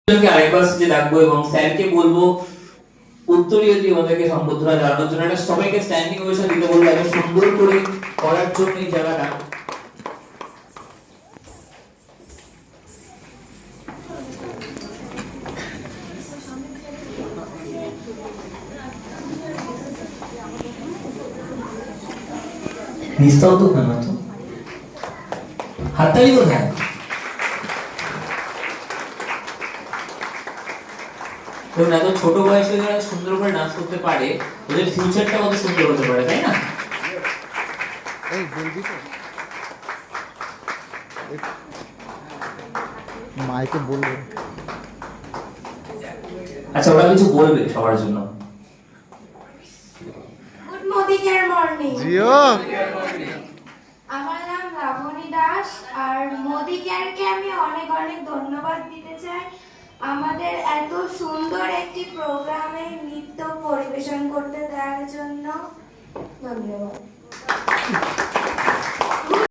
আরেকবার স্টেজে ডাকবো এবং স্যারকে বলবো উত্তরীয় দিয়ে আমাদেরকে সম্বোধনা জানানোর জন্য। একটা সবাইকে স্ট্যান্ডিং ওয়েশন দিতে বলবো এত সুন্দর করে করার জন্য এই জায়গাটা। নিস্তাও তো না তো হাততালি কোথায়? ধরুন এত ছোট বয়সে যারা সুন্দর করে নাচ করতে পারে ওদের ফিউচারটা কত সুন্দর হতে পারে, তাই না? এই বলবি তো মাইকে বলবো। আচ্ছা ওরা কিছু বলবে সবার জন্য। Good morning morning. জিও আমার নাম লাবণী দাস আর মোদি কেয়ারকে আমি অনেক অনেক ধন্যবাদ দিতে চাই আমাদের এত সুন্দর একটি প্রোগ্রামে নৃত্য পরিবেশন করতে দেওয়ার জন্য। ধন্যবাদ।